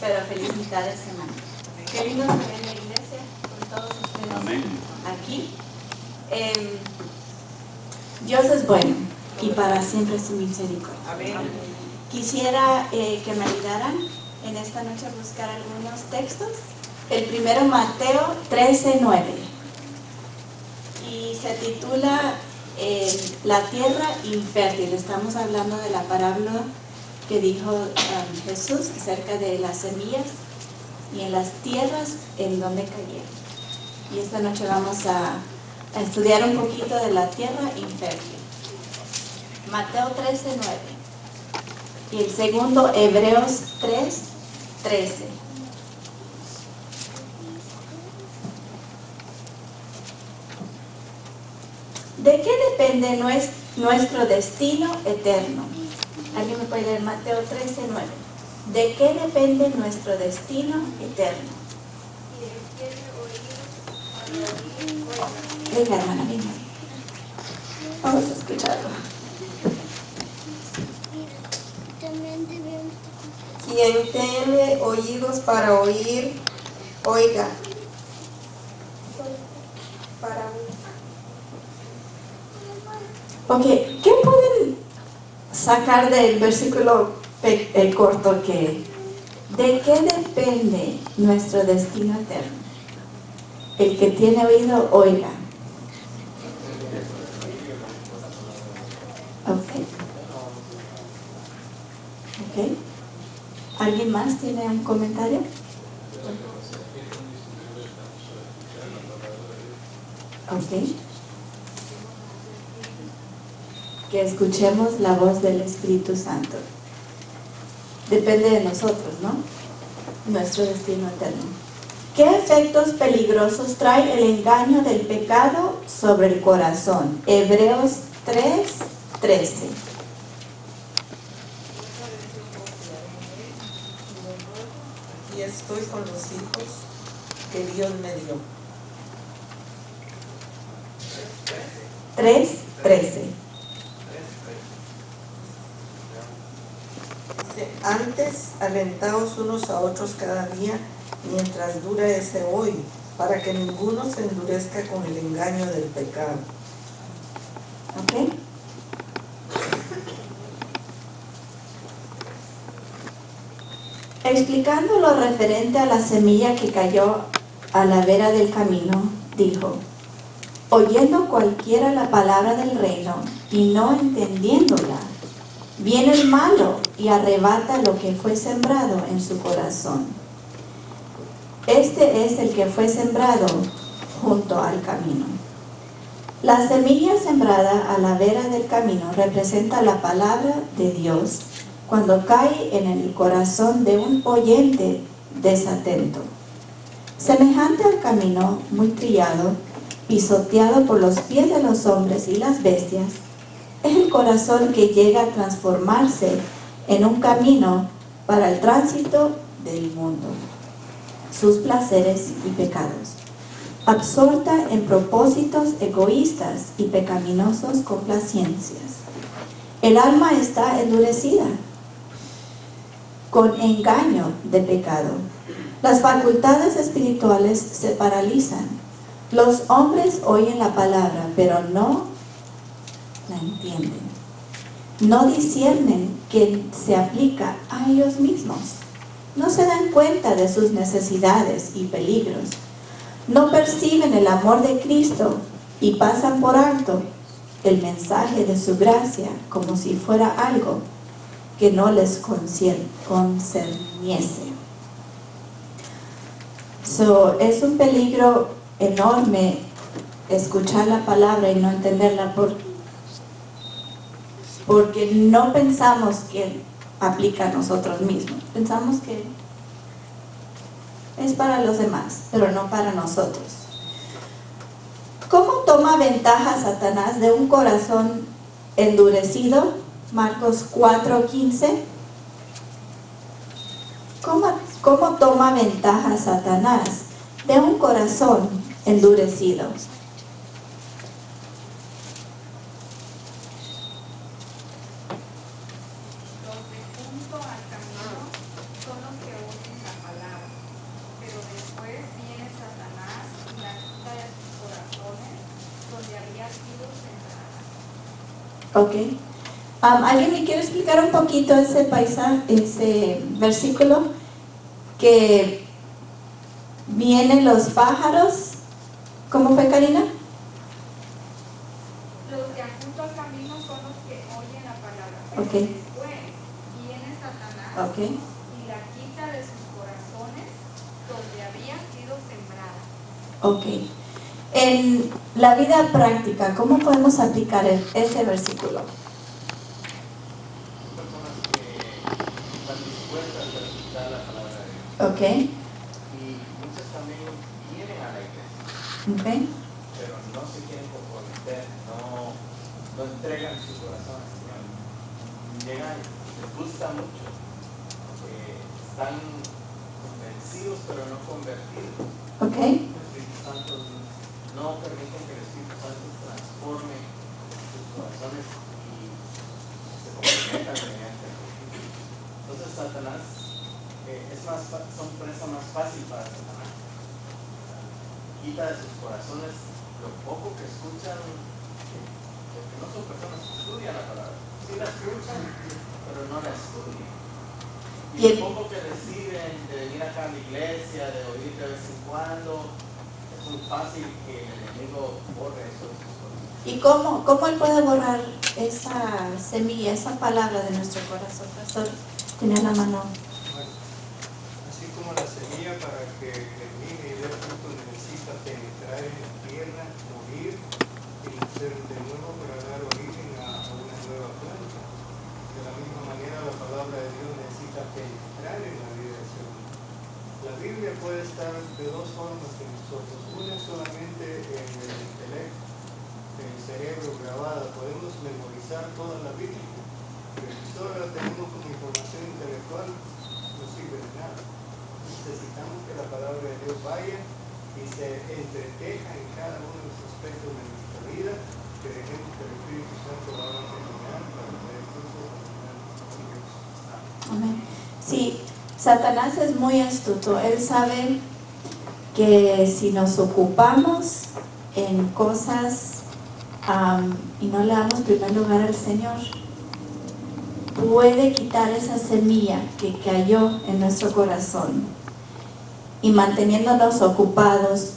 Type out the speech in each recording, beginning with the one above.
pero feliz mitad de semana. Qué lindo se ve en la iglesia con todos ustedes. Amén. Aquí. Dios es bueno y para siempre su misericordia. Amén. Quisiera que me ayudaran en esta noche a buscar algunos textos. El primero, Mateo 13:9. Y se titula La tierra infértil. Estamos hablando de la parábola que dijo Jesús acerca de las semillas y en las tierras en donde cayeron. Y esta noche vamos a estudiar un poquito de la tierra infértil. Mateo 13:9. Y el segundo, Hebreos 3:13. ¿De qué depende nuestro destino eterno? ¿Alguien me puede leer Mateo 13:9? ¿De qué depende nuestro destino eterno? Venga, hermana, venga. Vamos a escucharlo. Quien tiene oídos para oír, oiga. Para oír. Ok, ¿qué pueden sacar del versículo corto que de qué depende nuestro destino eterno? El que tiene oído, oiga. Ok. Ok. ¿Alguien más tiene un comentario? Ok. Que escuchemos la voz del Espíritu Santo. Depende de nosotros, ¿no? Nuestro destino eterno. ¿Qué efectos peligrosos trae el engaño del pecado sobre el corazón? Hebreos 3:13. Y estoy con los hijos que Dios me dio. 3:13. Dice, antes alentaos unos a otros cada día mientras dure ese hoy, para que ninguno se endurezca con el engaño del pecado. ¿Ok? Explicando lo referente a la semilla que cayó a la vera del camino, dijo: oyendo cualquiera la palabra del reino y no entendiéndola, viene el malo y arrebata lo que fue sembrado en su corazón. Este es el que fue sembrado junto al camino. La semilla sembrada a la vera del camino representa la palabra de Dios cuando cae en el corazón de un oyente desatento. Semejante al camino muy trillado, pisoteado por los pies de los hombres y las bestias, es el corazón que llega a transformarse en un camino para el tránsito del mundo, sus placeres y pecados, absorta en propósitos egoístas y pecaminosos complacencias. El alma está endurecida con engaño de pecado. Las facultades espirituales se paralizan. Los hombres oyen la palabra, pero no la entienden. No disciernen que se aplica a ellos mismos. No se dan cuenta de sus necesidades y peligros. No perciben el amor de Cristo y pasan por alto el mensaje de su gracia como si fuera algo que no les concerniese. Es un peligro enorme escuchar la palabra y no entenderla porque no pensamos que aplica a nosotros mismos. Pensamos que es para los demás, pero no para nosotros. ¿Cómo toma ventaja Satanás de un corazón endurecido? Marcos 4:15. ¿Cómo toma ventaja Satanás de un corazón endurecido? Los de junto al camino son los que oyen la Ok. ¿Alguien me quiere explicar un poquito ese versículo? Que vienen los pájaros. ¿Cómo fue, Karina? Los que junto al camino son los que oyen la palabra. Okay. Después viene Satanás, Okay, y la quita de sus corazones donde había sido sembrada. Ok. En la vida práctica, ¿cómo podemos aplicar ese versículo? Personas que están dispuestas a escuchar la palabra de Dios. Ok. Y muchas también vienen a la iglesia, Ok. pero no se quieren comprometer, no entregan su corazón al Señor. Llegan, les gusta mucho, están convencidos pero no convertidos. Ok. El Espíritu Santo no permiten que el Espíritu Santo transforme sus corazones y se comprometan mediante el Espíritu. Entonces Satanás son presa más fácil para Satanás. Quita de sus corazones lo poco que escuchan, porque no son personas que estudian la palabra. Sí la escuchan, pero no la estudian. Y lo poco que reciben de venir acá a la iglesia, de oír de vez en cuando, es muy fácil que el enemigo borre eso de sus corazones. ¿Y cómo él puede borrar esa semilla, esa palabra de nuestro corazón? Pastor, tenía la mano. Bueno, así como la semilla para que germine y dé fruto necesita penetrar en la tierra, morir y nacer de nuevo para dar origen a una nueva planta. De la misma manera la palabra de Dios necesita penetrar en la vida del ser humano. La Biblia puede estar de dos formas en nosotros. Una es solamente en el intelecto, en el cerebro grabada. Podemos memorizar toda la Biblia, pero si solo la tenemos como información intelectual, no sirve de nada. Necesitamos que la palabra de Dios vaya y se entreteja en cada uno de los aspectos de nuestra vida, que dejemos que el Espíritu Santo lo haga terminar para traer fruto al final de Dios. Amén. Sí, Satanás es muy astuto. Él sabe que si nos ocupamos en cosas y no le damos primer lugar al Señor, puede quitar esa semilla que cayó en nuestro corazón y manteniéndonos ocupados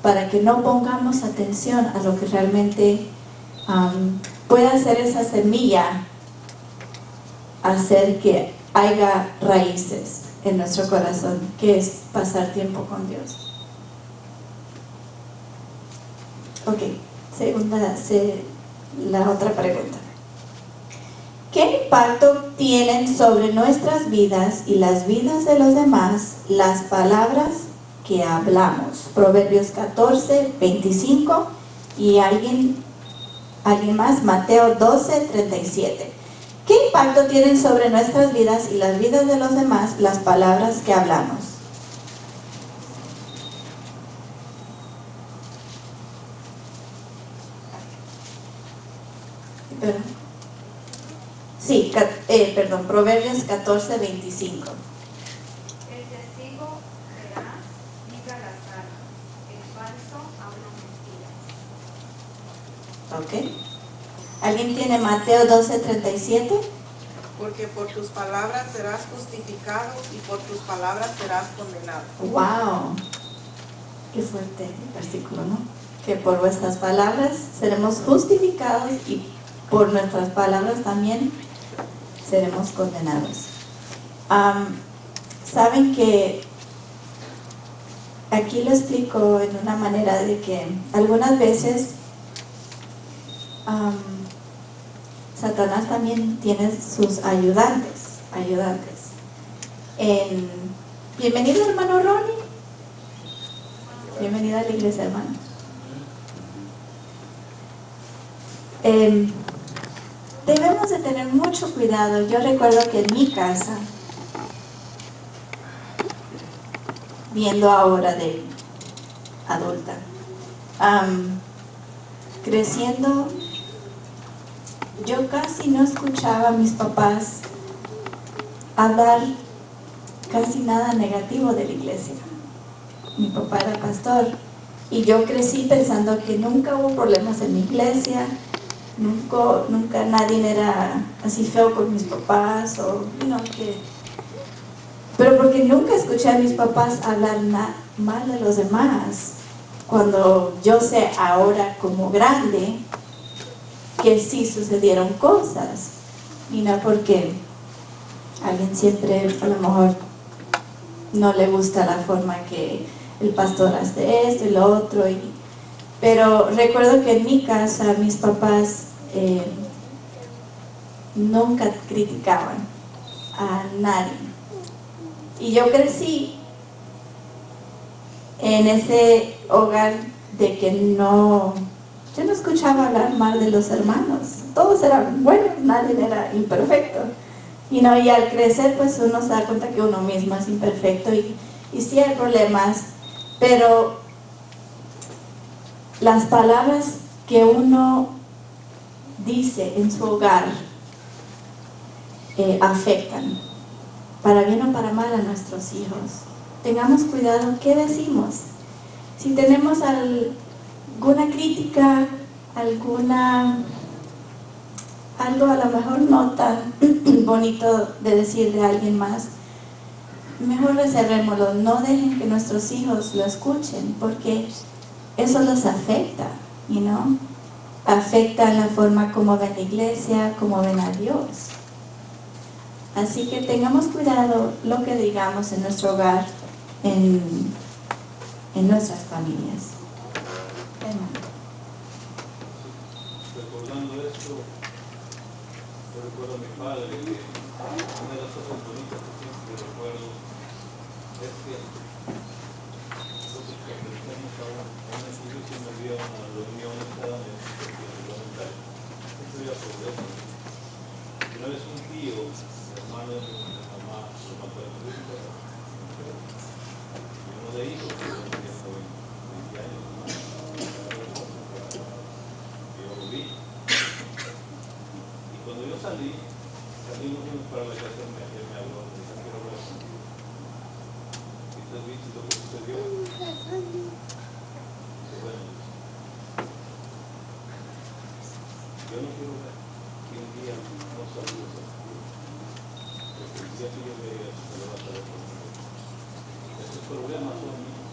para que no pongamos atención a lo que realmente puede hacer esa semilla, hacer que haya raíces en nuestro corazón, que es pasar tiempo con Dios. Ok, la otra pregunta. ¿Qué impacto tienen sobre nuestras vidas y las vidas de los demás las palabras que hablamos? Proverbios 14, 25 y alguien más, Mateo 12, 37. ¿Qué impacto tienen sobre nuestras vidas y las vidas de los demás las palabras que hablamos? Sí, Proverbios 14, 25. El testigo veraz libra las almas, el falso habla mentiras. Ok. ¿Alguien tiene Mateo 12, 37? Porque por tus palabras serás justificado y por tus palabras serás condenado. ¡Wow! Qué fuerte el versículo, ¿no? Que por vuestras palabras seremos justificados y por nuestras palabras también seremos condenados. Saben que aquí lo explico en una manera de que algunas veces Satanás también tiene sus ayudantes. Bienvenido, hermano Ronnie. Bienvenido a la iglesia, hermano. Debemos de tener mucho cuidado. Yo recuerdo que en mi casa, viendo ahora de adulta, creciendo, yo casi no escuchaba a mis papás hablar casi nada negativo de la iglesia. Mi papá era pastor y yo crecí pensando que nunca hubo problemas en mi iglesia, Nunca nadie era así feo con mis papás o, pero porque nunca escuché a mis papás hablar mal de los demás. Cuando yo sé ahora como grande que sí sucedieron cosas, porque alguien siempre a lo mejor no le gusta la forma que el pastor hace esto y lo otro, pero recuerdo que en mi casa mis papás nunca criticaban a nadie, y yo crecí en ese hogar de que yo no escuchaba hablar mal de los hermanos, todos eran buenos, nadie era imperfecto, y al crecer pues uno se da cuenta que uno mismo es imperfecto y sí hay problemas, pero las palabras que uno dice en su hogar afectan, para bien o para mal, a nuestros hijos. Tengamos cuidado qué decimos. Si tenemos alguna crítica, algo a lo mejor no tan bonito de decir de alguien más, mejor reservémoslo, no dejen que nuestros hijos lo escuchen, porque eso los afecta, afecta la forma como ven la iglesia, como ven a Dios. Así que tengamos cuidado lo que digamos en nuestro hogar, en nuestras familias. Recordando esto, yo recuerdo a mi padre que una de las cosas bonitas que siempre recuerdo es que nosotros pertenecemos a una institución que había una reunión cada mes reglamentaria. Siempre había progreso. Y una vez un tío, hermano de mi mamá, lo mataron de un perro. Y uno de ellos, que tenía 20 años más, yo lo vi. Y cuando yo salimos para la casa, él me habló, me dijo, quiero hablar contigo. Y entonces viste lo que sucedió. Dice, bueno, yo no quiero ver que un día no saludes a ti, porque el día que yo vea te lo vas a ver conmigo. Esos problemas son míos.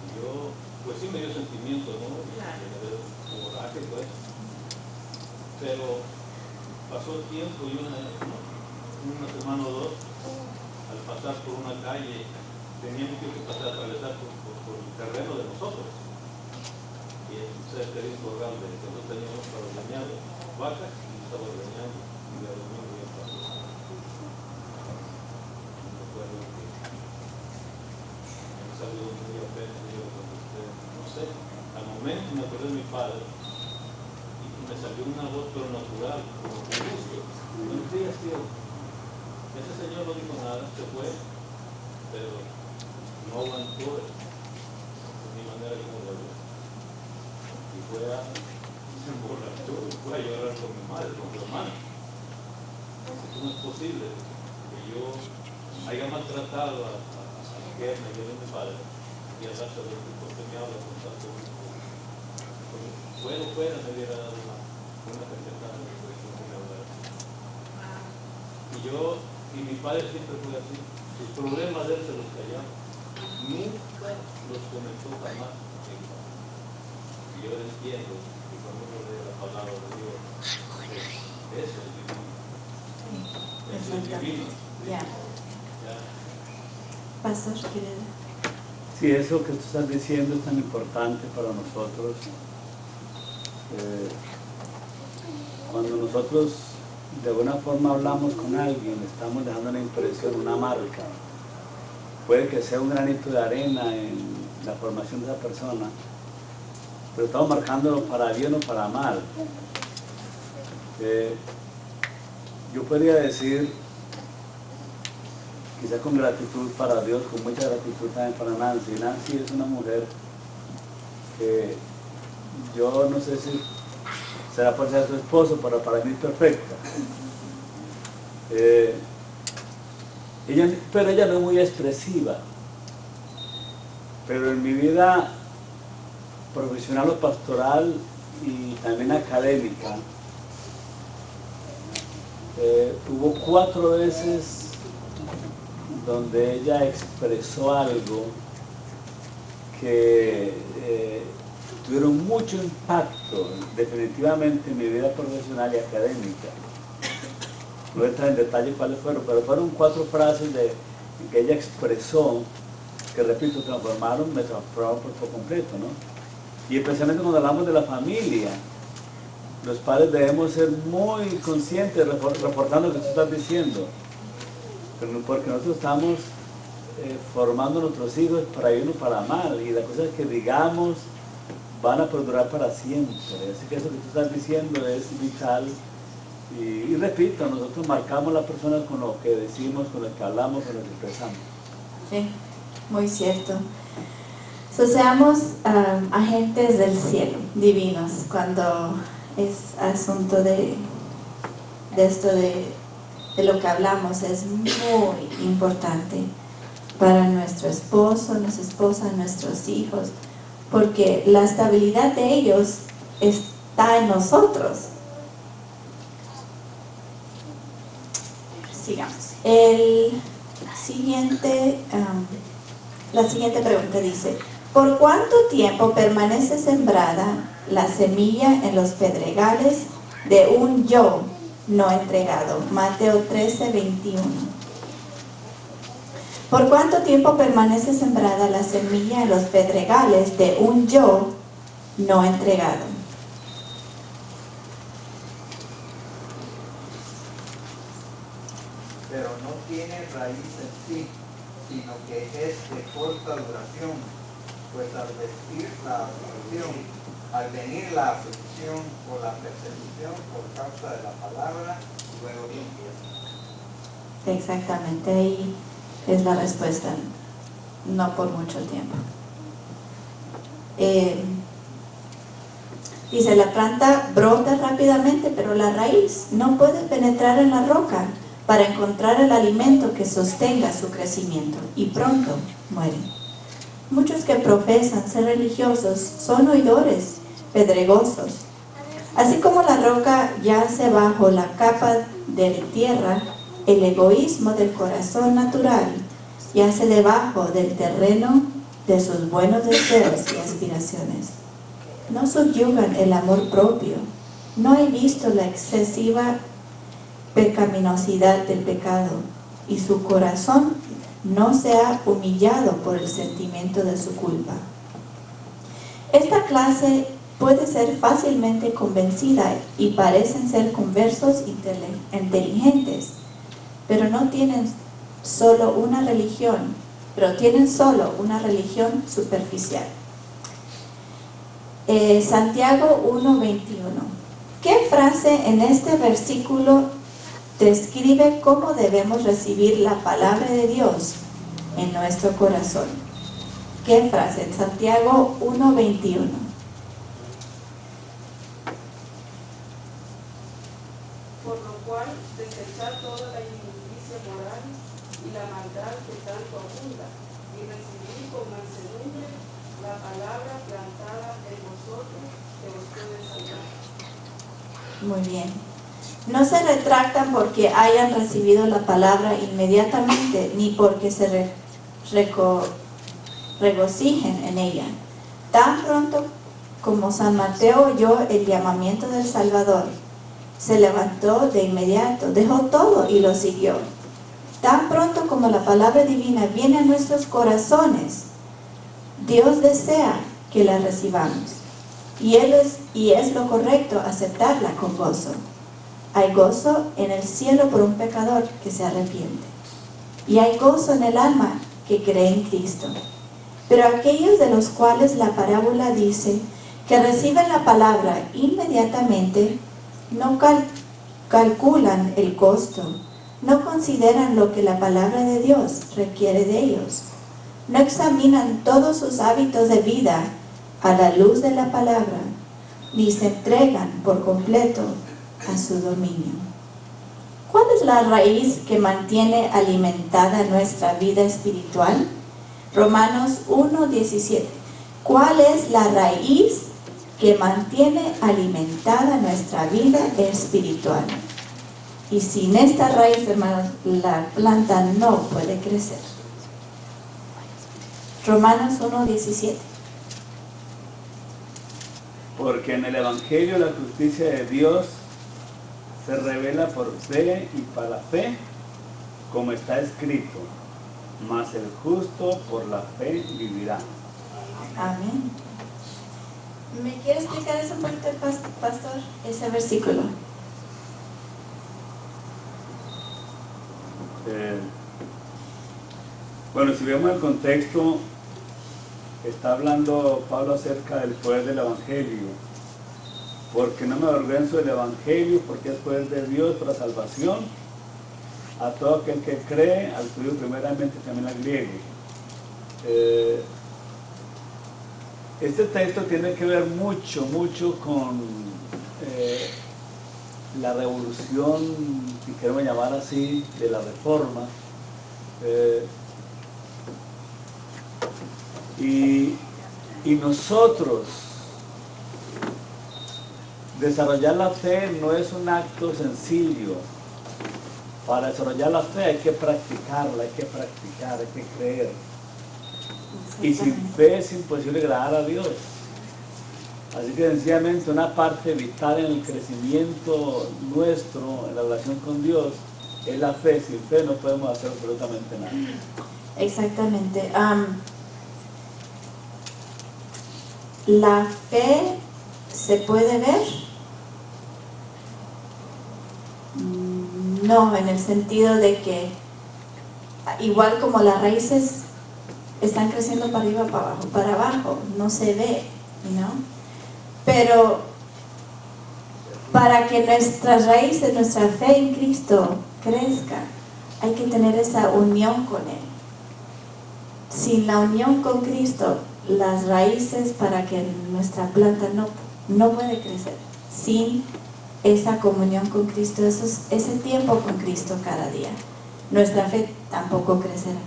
Y yo, pues sí me dio sentimiento, ¿no? Y me dio coraje, pues. Pero pasó el tiempo y una semana o dos, al pasar por una calle, teníamos que pasar a atravesar por el terreno de nosotros. Y entonces tenía un corral que nosotros teníamos para ordeñar vacas y estaba ordeñando. Y de domingo ya pasó. Recuerdo que me saludó muy apenas y yo le contesté, no sé. Al momento me acordé de mi padre y me salió una voz pero natural, como con gusto. Buenos días, tío. Ese señor no dijo nada, se fue, pero no aguantó mi manera como de hablar. Y se emborrachó y fue a llorar con mi madre, con su hermana. ¿Cómo es posible que yo haya maltratado a la pierna y a mi padre y al rato de porque me habla con tanto gusto? Bueno, fuera me hubiera dado una cachetada de que me hablara. Y mi padre siempre fue así. Sus problemas él se los callaba. Nunca los comentó jamás. Y yo entiendo que cuando uno lee la palabra de Dios, eso es divino. Eso es divino. Ya. Pastor, querido. Sí, eso que tú estás diciendo es tan importante para nosotros. Cuando nosotros de alguna forma hablamos con alguien, estamos dejando una impresión, una marca. Puede que sea un granito de arena en la formación de esa persona, pero estamos marcándolo para bien o para mal. Yo podría decir, quizá con gratitud para Dios, con mucha gratitud también para Nancy. Nancy es una mujer que yo no sé si será por ser su esposo, pero para mí es perfecta. Pero ella no es muy expresiva. Pero en mi vida profesional o pastoral y también académica, hubo 4 veces donde ella expresó algo que tuvieron mucho impacto definitivamente en mi vida profesional y académica. No voy a entrar en detalle cuáles fueron, pero fueron 4 frases que ella expresó que, repito, me transformaron por completo, ¿no? Y especialmente cuando hablamos de la familia, los padres debemos ser muy conscientes, reportando lo que tú estás diciendo, porque nosotros estamos formando a nuestros hijos para bien o para mal, y las cosas que digamos van a perdurar para siempre. Así que eso que tú estás diciendo es vital. Y repito, nosotros marcamos a las personas con lo que decimos, con lo que hablamos, con lo que expresamos. Sí, muy cierto. Seamos agentes del cielo, divinos, cuando es asunto de esto de lo que hablamos. Es muy importante para nuestro esposo, nuestra esposa, nuestros hijos, porque la estabilidad de ellos está en nosotros. Sigamos. La siguiente pregunta dice: ¿por cuánto tiempo permanece sembrada la semilla en los pedregales de un yo no entregado? Mateo 13:21. ¿Por cuánto tiempo permanece sembrada la semilla en los pedregales de un yo no entregado? Pero no tiene raíz en sí, sino que es de corta duración, pues al venir la aflicción o la persecución por causa de la palabra, luego empieza. Exactamente, ahí es la respuesta: no por mucho tiempo. Dice, la planta brota rápidamente, pero la raíz no puede penetrar en la roca para encontrar el alimento que sostenga su crecimiento, y pronto mueren. Muchos que profesan ser religiosos son oidores pedregosos. Así como la roca yace bajo la capa de tierra, el egoísmo del corazón natural yace debajo del terreno de sus buenos deseos y aspiraciones. No subyugan el amor propio. No he visto la excesiva pecaminosidad del pecado, y su corazón no se ha humillado por el sentimiento de su culpa. Esta clase puede ser fácilmente convencida y parecen ser conversos inteligentes, pero tienen solo una religión superficial. Santiago 1:21. ¿Qué frase en este versículo describe cómo debemos recibir la palabra de Dios en nuestro corazón? ¿Qué frase? En Santiago 1:21. Por lo cual, desechad toda la injusticia moral y la maldad que tanto abunda, y recibid con mansedumbre la palabra plantada en vosotros, que os puede salvar. Muy bien. No se retractan porque hayan recibido la palabra inmediatamente, ni porque se regocijen en ella. Tan pronto como San Mateo oyó el llamamiento del Salvador, se levantó de inmediato, dejó todo y lo siguió. Tan pronto como la palabra divina viene a nuestros corazones, Dios desea que la recibamos, y es lo correcto aceptarla con gozo. Hay gozo en el cielo por un pecador que se arrepiente, y hay gozo en el alma que cree en Cristo. Pero aquellos de los cuales la parábola dice que reciben la palabra inmediatamente, no calculan el costo, no consideran lo que la palabra de Dios requiere de ellos, no examinan todos sus hábitos de vida a la luz de la palabra, ni se entregan por completo a su dominio. ¿Cuál es la raíz que mantiene alimentada nuestra vida espiritual? Romanos 1:17. ¿Cuál es la raíz que mantiene alimentada nuestra vida espiritual. Y sin esta raíz, hermanos, la planta no puede crecer. Romanos 1:17. Porque en el Evangelio la justicia de Dios se revela por fe y para fe, como está escrito, mas el justo por la fe vivirá. Amén. ¿Me quiere explicar eso un poquito, pastor? Ese versículo. Bueno, si vemos el contexto, está hablando Pablo acerca del poder del Evangelio. Porque no me avergüenzo del Evangelio, porque es poder de Dios para salvación a todo aquel que cree, al judío primeramente, también al griego. Este texto tiene que ver mucho con la revolución, si queremos llamar así, de la Reforma. Y nosotros, desarrollar la fe no es un acto sencillo. Para desarrollar la fe hay que practicarla, hay que creer. Y sin fe es imposible agradar a Dios. Así que sencillamente una parte vital en el crecimiento nuestro, en la relación con Dios, es la fe. Sin fe no podemos hacer absolutamente nada. Exactamente. La fe se puede ver. No, en el sentido de que igual como las raíces están creciendo para arriba, para abajo, no se ve, ¿no? Pero para que nuestras raíces, nuestra fe en Cristo crezca, hay que tener esa unión con Él. Sin la unión con Cristo, las raíces para que nuestra planta no puede crecer. Sin esa comunión con Cristo, ese tiempo con Cristo cada día, nuestra fe tampoco crecerá.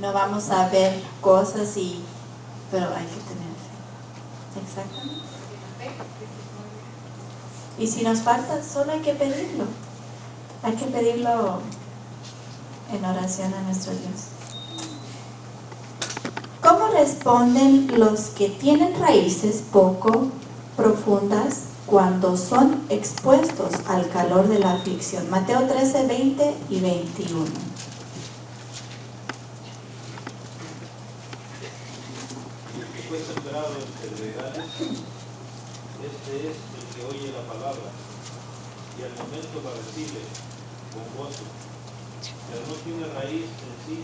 No vamos a ver cosas, pero hay que tener fe. Exactamente. Y si nos falta, solo hay que pedirlo. Hay que pedirlo en oración a nuestro Dios. ¿Cómo responden los que tienen raíces poco profundas cuando son expuestos al calor de la aflicción? Mateo 13, 20 y 21. Fue sembrado entre pedregales, este es el que oye la palabra y al momento la recibe con gozo, pero no tiene raíz en sí,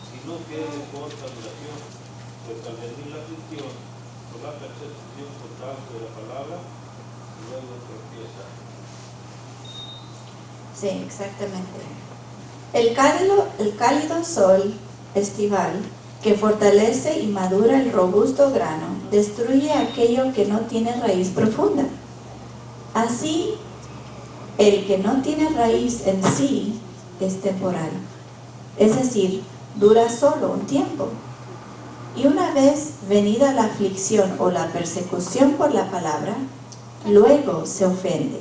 sino que es de corta duración, pues al venir la aflicción por la persecución por causa de la palabra, luego tropieza. Sí, exactamente. El cálido sol estival que fortalece y madura el robusto grano, destruye aquello que no tiene raíz profunda. Así, el que no tiene raíz en sí es temporal, es decir, dura solo un tiempo. Y una vez venida la aflicción o la persecución por la palabra, luego se ofende.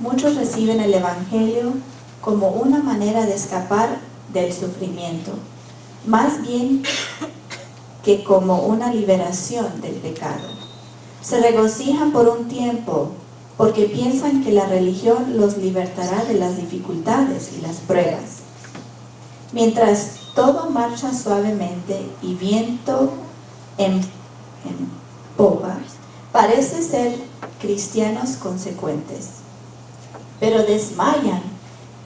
Muchos reciben el Evangelio como una manera de escapar del sufrimiento, más bien que como una liberación del pecado. Se regocijan por un tiempo porque piensan que la religión los libertará de las dificultades y las pruebas. Mientras todo marcha suavemente y viento en popa, parece ser cristianos consecuentes, pero desmayan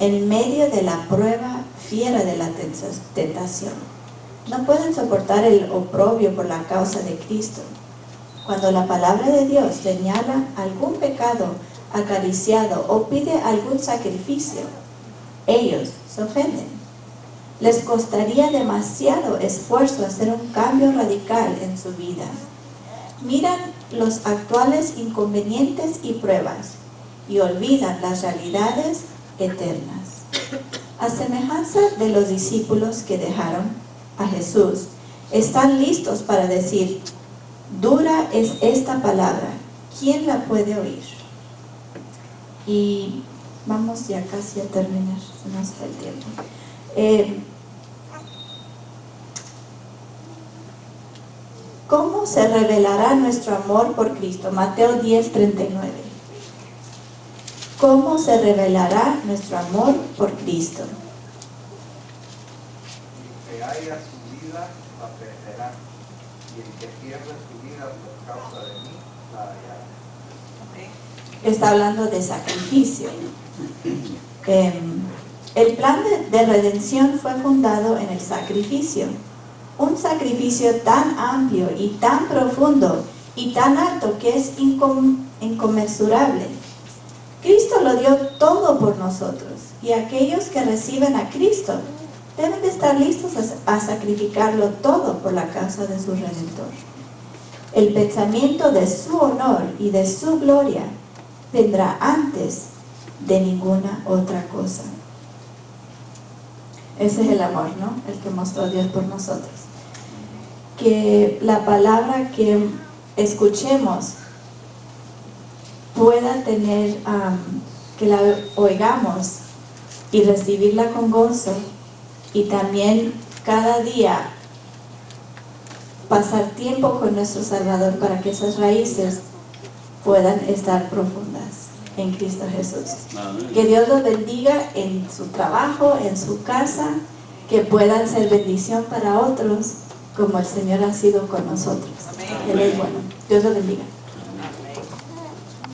en medio de la prueba fiera de la tentación. No pueden soportar el oprobio por la causa de Cristo. Cuando la palabra de Dios señala algún pecado acariciado o pide algún sacrificio, ellos se ofenden. Les costaría demasiado esfuerzo hacer un cambio radical en su vida. Miran los actuales inconvenientes y pruebas y olvidan las realidades eternas. A semejanza de los discípulos que dejaron a Jesús, están listos para decir: dura es esta palabra, ¿quién la puede oír? Y vamos ya casi a terminar, se nos fue el tiempo. ¿Cómo se revelará nuestro amor por Cristo? Mateo 10:39. ¿Cómo se revelará nuestro amor por Cristo? El que haya su vida la perderá, y el que pierda su vida por causa de mí la hallará. Está hablando de sacrificio. El plan de redención fue fundado en el sacrificio. Un sacrificio tan amplio y tan profundo y tan alto que es inconmensurable. Cristo lo dio todo por nosotros, y aquellos que reciben a Cristo deben de estar listos a sacrificarlo todo por la causa de su Redentor. El pensamiento de su honor y de su gloria vendrá antes de ninguna otra cosa. Ese es el amor, ¿no? El que mostró Dios por nosotros. Que la palabra que escuchemos pueda tener, que la oigamos y recibirla con gozo, y también cada día pasar tiempo con nuestro Salvador para que esas raíces puedan estar profundas en Cristo Jesús. Amén. Que Dios los bendiga en su trabajo, en su casa, que puedan ser bendición para otros como el Señor ha sido con nosotros. Él es bueno. Dios los bendiga.